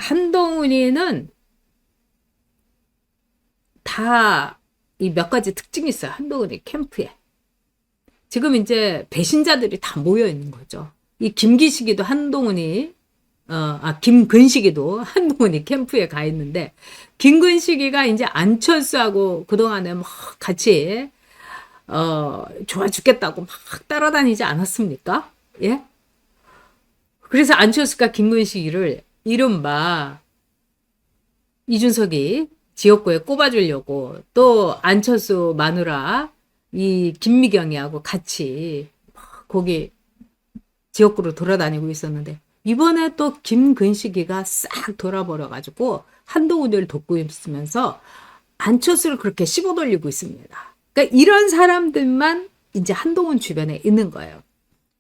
한동훈이는 다 이 몇 가지 특징이 있어요. 한동훈이 캠프에. 지금 배신자들이 다 모여 있는 거죠. 이 김기식이도 한동훈이, 김근식이도 한동훈이 캠프에 가 있는데, 김근식이가 안철수하고 그동안에 막 같이, 좋아 죽겠다고 막 따라다니지 않았습니까? 예? 그래서 안철수가 김근식이를 이른바 이준석이 지역구에 꼽아주려고 또 안철수 마누라 이 김미경이하고 같이 거기 지역구로 돌아다니고 있었는데 이번에 또 김근식이가 싹 돌아버려가지고 한동훈을 돕고 있으면서 안철수를 그렇게 씹어 돌리고 있습니다. 그러니까 이런 사람들만 한동훈 주변에 있는 거예요.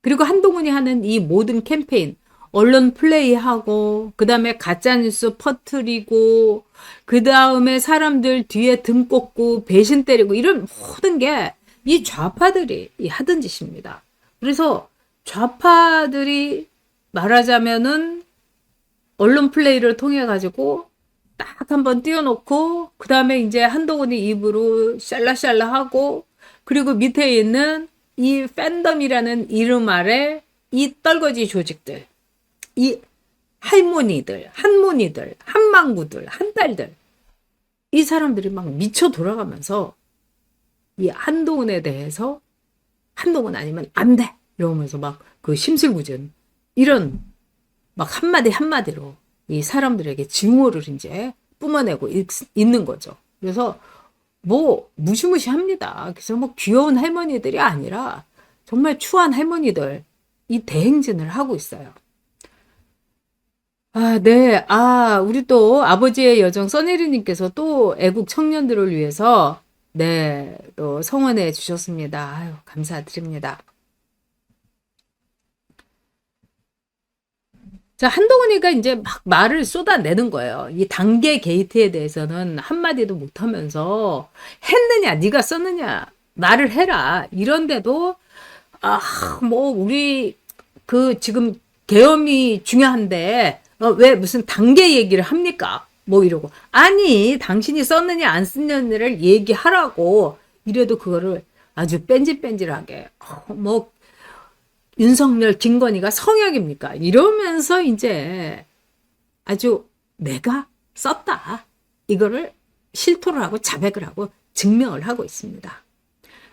그리고 한동훈이 하는 이 모든 캠페인, 언론 플레이하고, 그 다음에 가짜뉴스 퍼뜨리고, 그 다음에 사람들 뒤에 등 꽂고, 배신 때리고, 이런 모든 게 이 좌파들이 하던 짓입니다. 그래서 좌파들이 말하자면은 언론 플레이를 통해 가지고 딱 한번 띄워놓고, 그 다음에 한동훈이 입으로 샬라샬라 하고, 그리고 밑에 있는 이 팬덤이라는 이름 아래 이 떨거지 조직들, 이 할머니들, 한모니들, 한망구들, 한딸들, 이 사람들이 막 미쳐 돌아가면서 이 한동훈에 대해서 한동훈 아니면 안 돼! 이러면서 막 그 심술궂은 이런 막 한마디 한마디로 이 사람들에게 증오를 뿜어내고 있는 거죠. 그래서 뭐 무시무시합니다. 그래서 뭐 귀여운 할머니들이 아니라 정말 추한 할머니들 이 대행진을 하고 있어요. 네. 우리 또 아버지의 여정 써내리님께서 또 애국 청년들을 위해서 네, 또 성원해 주셨습니다. 아유, 감사드립니다. 자, 한동훈이가 막 말을 쏟아내는 거예요. 이 단계 게이트에 대해서는 한마디도 못하면서 했느냐, 네가 썼느냐, 말을 해라. 이런데도 뭐 우리 지금 계엄이 중요한데 왜 무슨 단계 얘기를 합니까? 뭐 이러고 아니 당신이 썼느냐 안 썼느냐를 얘기하라고 이래도 그거를 아주 뺀질뺀질하게 뭐 윤석열, 김건희가 성역입니까? 이러면서 아주 내가 썼다. 이거를 실토를 하고 자백을 하고 증명을 하고 있습니다.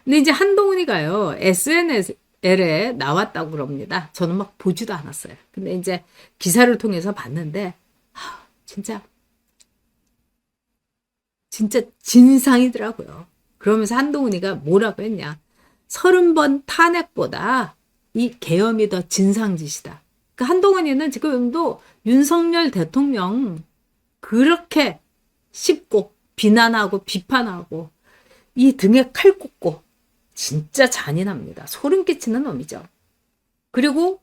근데 한동훈이가요, SNS에 나왔다고 그럽니다. 저는 막 보지도 않았어요. 근데 기사를 통해서 봤는데, 진짜 진상이더라고요. 그러면서 한동훈이가 뭐라고 했냐. 30번 탄핵보다 이 계엄이 더 진상짓이다. 그 한동훈이는 지금도 윤석열 대통령 그렇게 씹고 비난하고 비판하고 이 등에 칼 꽂고 진짜 잔인합니다. 소름 끼치는 놈이죠. 그리고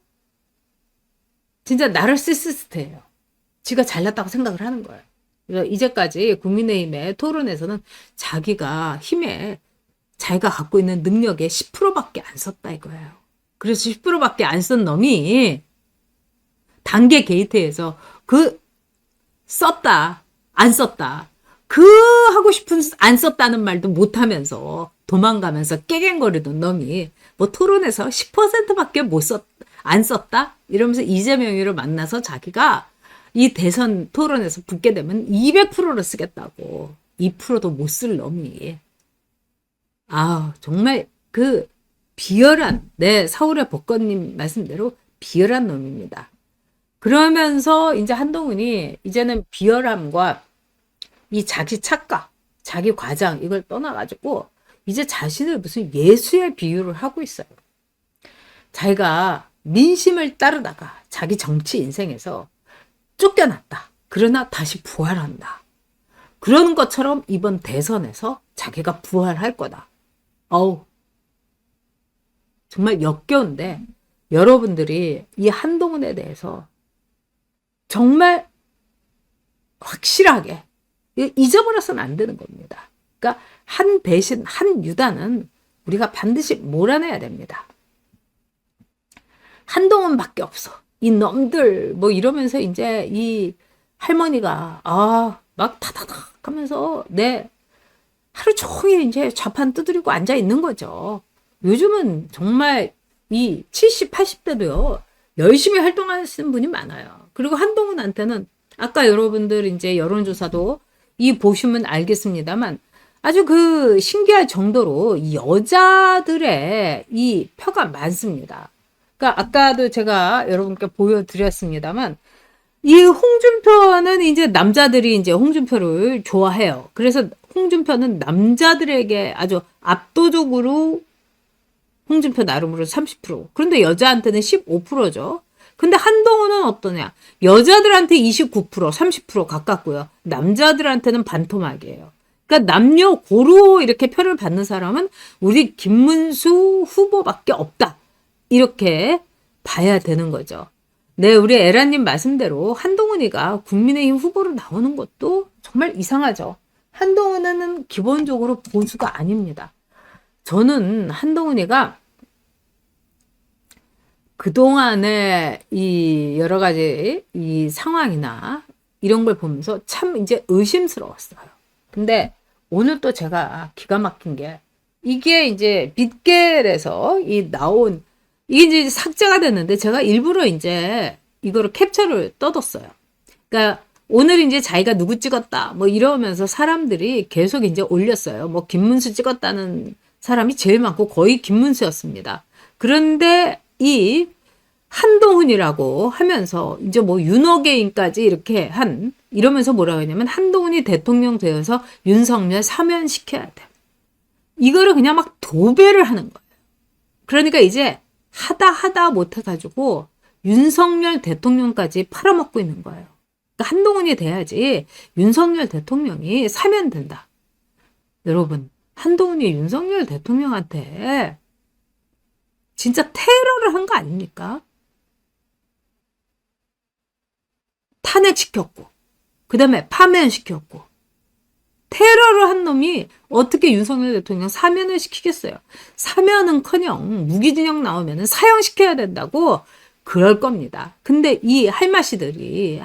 진짜 나르시시스트예요. 지가 잘났다고 생각을 하는 거예요. 이제까지 국민의힘의 토론에서는 자기가 자기가 갖고 있는 능력의 10%밖에 안 썼다 이거예요. 그래서 10%밖에 안 쓴 놈이 단계 게이트에서 썼다, 안 썼다. 하고 싶은 안 썼다는 말도 못하면서 도망가면서 깨갱거리던 놈이 뭐 토론에서 10%밖에 안 썼다? 이러면서 이재명이를 만나서 자기가 이 대선 토론에서 붙게 되면 200%를 쓰겠다고 2%도 못 쓸 놈이 정말 비열한 서울의 복권님 말씀대로 비열한 놈입니다. 그러면서 한동훈이 이제는 비열함과 이 자기 착각, 자기 과장 이걸 떠나가지고 이제 자신을 무슨 예수의 비유를 하고 있어요. 자기가 민심을 따르다가 자기 정치 인생에서 쫓겨났다. 그러나 다시 부활한다. 그런 것처럼 이번 대선에서 자기가 부활할 거다. 정말 역겨운데 여러분들이 이 한동훈에 대해서 정말 확실하게 잊어버려서는 안 되는 겁니다. 그러니까 한 배신, 한 유단은 우리가 반드시 몰아내야 됩니다. 한동훈밖에 없어. 이 놈들 뭐 이러면서 이 할머니가 막 타다닥 하면서 하루 종일 이제 좌판 두드리고 앉아 있는 거죠. 요즘은 정말 이 70, 80대도요, 열심히 활동하시는 분이 많아요. 그리고 한동훈한테는 아까 여러분들 이제 여론조사도 보시면 알겠습니다만 아주 그 신기할 정도로 여자들의 이 표가 많습니다. 그러니까 아까도 제가 여러분께 보여드렸습니다만 이 홍준표는 이제 남자들이 이제 홍준표를 좋아해요. 그래서 홍준표는 남자들에게 아주 압도적으로 홍준표 나름으로 30%. 그런데 여자한테는 15%죠. 근데 한동훈은 어떠냐? 여자들한테 29%, 30% 가깝고요. 남자들한테는 반토막이에요. 그러니까 남녀 고루 이렇게 표를 받는 사람은 우리 김문수 후보밖에 없다. 이렇게 봐야 되는 거죠. 네, 우리 에라님 말씀대로 한동훈이가 국민의힘 후보로 나오는 것도 정말 이상하죠. 한동훈은 기본적으로 보수가 아닙니다. 저는 한동훈이가 그동안의 이 여러 가지 이 상황이나 이런 걸 보면서 참 이제 의심스러웠어요. 근데 오늘 또 제가 기가 막힌 게 이게 이제 빗겔에서 이게 이제 삭제가 됐는데 제가 일부러 이제 이거를 캡처를 떠뒀어요. 그러니까 오늘 이제 자기가 누구 찍었다 뭐 이러면서 사람들이 계속 이제 올렸어요. 뭐 김문수 찍었다는 사람이 제일 많고 거의 김문수였습니다. 그런데 이 한동훈이라고 하면서 이제 뭐 윤호개인까지 이렇게 이러면서 뭐라고 했냐면 한동훈이 대통령 되어서 윤석열 사면시켜야 돼. 이거를 그냥 막 도배를 하는 거예요. 그러니까 이제 하다 못해가지고 윤석열 대통령까지 팔아먹고 있는 거예요. 그러니까 한동훈이 돼야지 윤석열 대통령이 사면 된다. 여러분, 한동훈이 윤석열 대통령한테 진짜 테러를 한 거 아닙니까? 탄핵시켰고, 그 다음에 파면시켰고, 테러를 한 놈이 어떻게 윤석열 대통령 사면을 시키겠어요? 사면은커녕 무기징역 나오면 사형시켜야 된다고 그럴 겁니다. 근데 이 한마씨들이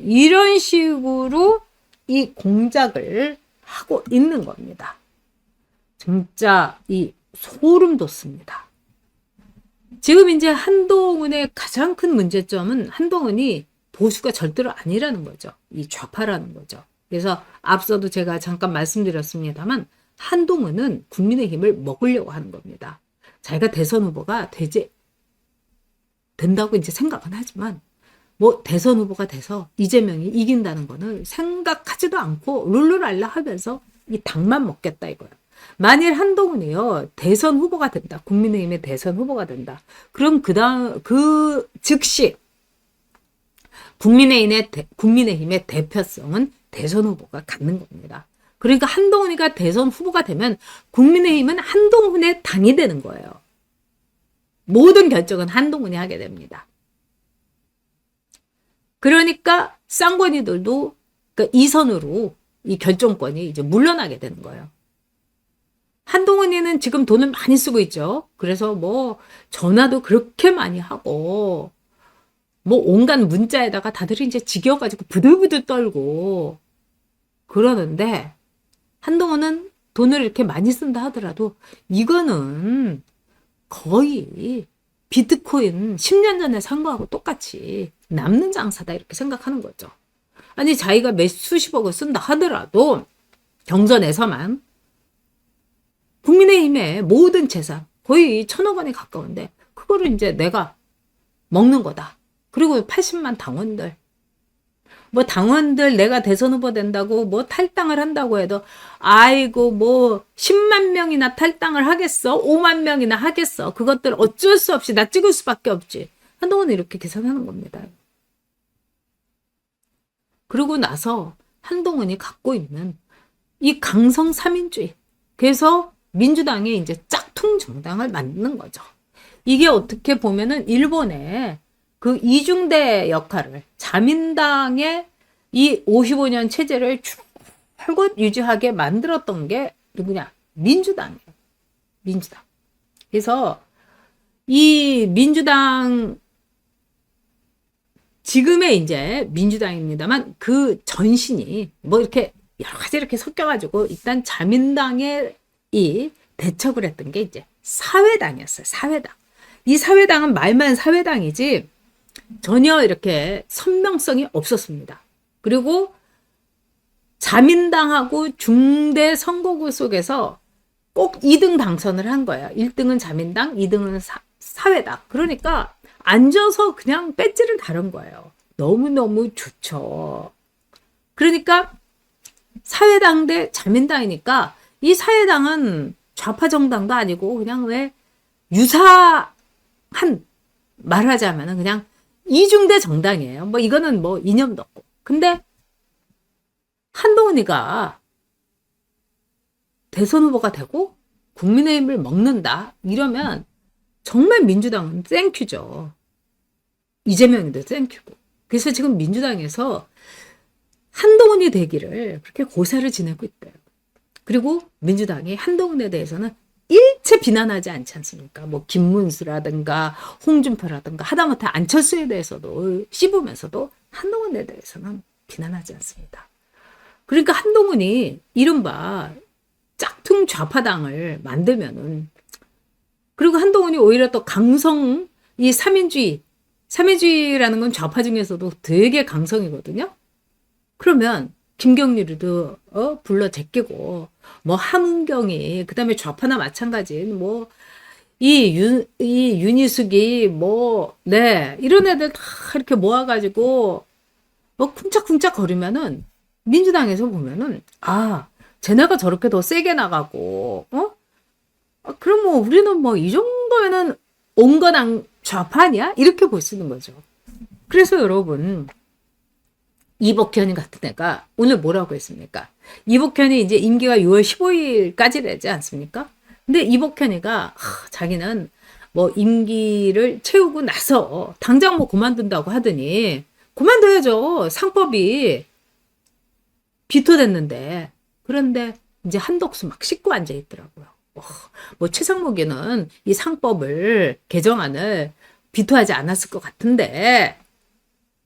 이런 식으로 이 공작을 하고 있는 겁니다. 진짜 이 소름 돋습니다. 지금 이제 한동훈의 가장 큰 문제점은 한동훈이 보수가 절대로 아니라는 거죠. 이 좌파라는 거죠. 그래서 앞서도 제가 잠깐 말씀드렸습니다만 한동훈은 국민의힘을 먹으려고 하는 겁니다. 자기가 대선 후보가 된다고 이제 생각은 하지만 뭐 대선 후보가 돼서 이재명이 이긴다는 거는 생각하지도 않고 룰루랄라 하면서 이 당만 먹겠다 이거예요. 만일 한동훈이요 대선 후보가 된다, 국민의힘의 대선 후보가 된다, 그럼 그 즉시 국민의힘의 대표성은 대선 후보가 갖는 겁니다. 그러니까 한동훈이가 대선 후보가 되면 국민의힘은 한동훈의 당이 되는 거예요. 모든 결정은 한동훈이 하게 됩니다. 그러니까 쌍권이들도 그러니까 이선으로 이 결정권이 이제 물러나게 되는 거예요. 한동훈이는 지금 돈을 많이 쓰고 있죠. 그래서 뭐 전화도 그렇게 많이 하고 뭐 온갖 문자에다가 다들 이제 지겨워가지고 부들부들 떨고 그러는데 한동훈은 돈을 이렇게 많이 쓴다 하더라도 이거는 거의 비트코인 10년 전에 산 거하고 똑같이 남는 장사다 이렇게 생각하는 거죠. 아니 자기가 몇 수십억을 쓴다 하더라도 경선에서만 국민의힘의 모든 재산 거의 1,000억 원에 가까운데 그거를 이제 내가 먹는 거다. 그리고 80만 당원들 뭐 당원들 내가 대선 후보 된다고 뭐 탈당을 한다고 해도 아이고 뭐 10만 명이나 탈당을 하겠어? 5만 명이나 하겠어? 그것들 어쩔 수 없이 나 찍을 수밖에 없지. 한동훈은 이렇게 계산하는 겁니다. 그러고 나서 한동훈이 갖고 있는 이 강성 3인주의, 그래서 민주당이 이제 짝퉁 정당을 만드는 거죠. 이게 어떻게 보면은 일본의 그 이중대 역할을 자민당의 이 55년 체제를 줄곧 유지하게 만들었던 게 누구냐? 민주당이에요. 민주당. 그래서 이 민주당 지금의 이제 민주당입니다만 그 전신이 뭐 이렇게 여러 가지 이렇게 섞여가지고 일단 자민당에 이 대척을 했던 게 이제 사회당이었어요. 사회당. 이 사회당은 말만 사회당이지 전혀 이렇게 선명성이 없었습니다. 그리고 자민당하고 중대 선거구 속에서 꼭 2등 당선을 한 거예요. 1등은 자민당, 2등은 사회당. 그러니까 앉아서 그냥 배지를 다른 거예요. 너무너무 좋죠. 그러니까 사회당 대 자민당이니까 이 사회당은 좌파 정당도 아니고 그냥 왜 유사한 말하자면 그냥 이중대 정당이에요. 뭐 이거는 뭐 이념도 없고. 근데 한동훈이가 대선 후보가 되고 국민의힘을 먹는다 이러면 정말 민주당은 땡큐죠. 이재명이도 땡큐고. 그래서 지금 민주당에서 한동훈이 되기를 그렇게 고사를 지내고 있대요. 그리고 민주당이 한동훈에 대해서는 일체 비난하지 않지 않습니까? 뭐 김문수라든가 홍준표라든가 하다못해 안철수에 대해서도 씹으면서도 한동훈에 대해서는 비난하지 않습니다. 그러니까 한동훈이 이른바 짝퉁 좌파당을 만들면은, 그리고 한동훈이 오히려 또 강성, 이 삼인주의라는 건 좌파 중에서도 되게 강성이거든요. 그러면 김경률이도 불러 제끼고 뭐 함은경이 그다음에 좌파나 마찬가지인 뭐 이 윤희숙이 뭐 네 이런 애들 다 이렇게 모아가지고 뭐 쿵짝쿵짝 거리면은 민주당에서 보면은 쟤네가 저렇게 더 세게 나가고 그럼 뭐 우리는 뭐 이 정도면은 온건한 좌파냐 이렇게 볼 수 있는 거죠. 그래서 여러분 이복현 같은 애가 오늘 뭐라고 했습니까? 이복현이 이제 임기가 6월 15일까지라지 않습니까? 근데 이복현이가 자기는 뭐 임기를 채우고 나서 당장 뭐 그만둔다고 하더니 그만둬야죠. 상법이 비토됐는데. 그런데 이제 한독수 막 씻고 앉아 있더라고요. 뭐 최상목이는 이 상법을 개정안을 비토하지 않았을 것 같은데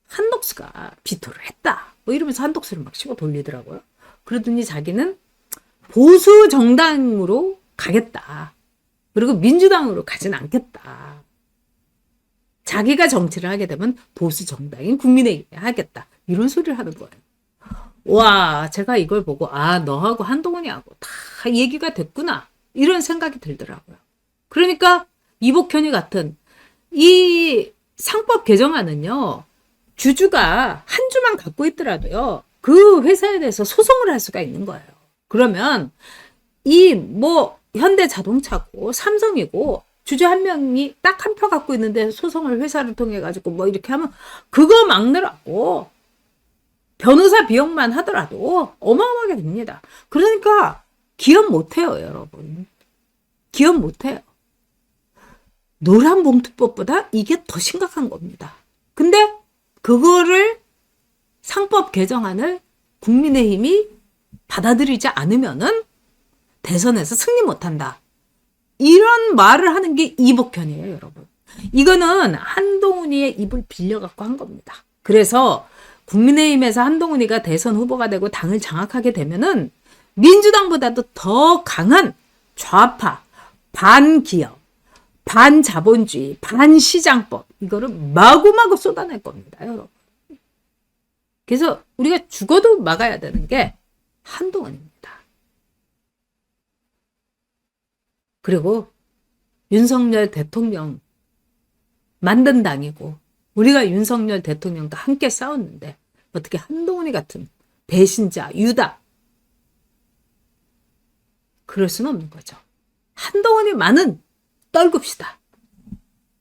한독수가 비토를 했다. 뭐 이러면서 한독수를 막 씹어 돌리더라고요. 그러더니 자기는 보수 정당으로 가겠다. 그리고 민주당으로 가진 않겠다. 자기가 정치를 하게 되면 보수 정당인 국민의힘에 하겠다. 이런 소리를 하는 거예요. 와, 제가 이걸 보고 너하고 한동훈이하고 다 얘기가 됐구나. 이런 생각이 들더라고요. 그러니까 이복현이 같은 이 상법 개정안은요. 주주가 한 주만 갖고 있더라도요. 그 회사에 대해서 소송을 할 수가 있는 거예요. 그러면 이 뭐 현대자동차고 삼성이고 주주 한 명이 딱 한 표 갖고 있는데 소송을 회사를 통해 가지고 뭐 이렇게 하면 그거 막느라고 변호사 비용만 하더라도 어마어마하게 됩니다. 그러니까 기업 못해요, 여러분. 기업 못해요. 노란봉투법보다 이게 더 심각한 겁니다. 근데 그거를 상법 개정안을 국민의힘이 받아들이지 않으면은 대선에서 승리 못한다. 이런 말을 하는 게 이복현이에요, 여러분. 이거는 한동훈이의 입을 빌려갖고 한 겁니다. 그래서 국민의힘에서 한동훈이가 대선 후보가 되고 당을 장악하게 되면은 민주당보다도 더 강한 좌파, 반기업, 반자본주의, 반시장법 이거를 마구마구 쏟아낼 겁니다, 여러분. 그래서 우리가 죽어도 막아야 되는 게 한동훈입니다. 그리고 윤석열 대통령 만든 당이고 우리가 윤석열 대통령과 함께 싸웠는데 어떻게 한동훈이 같은 배신자, 유다 그럴 수는 없는 거죠. 한동훈이 많은 떨굽시다.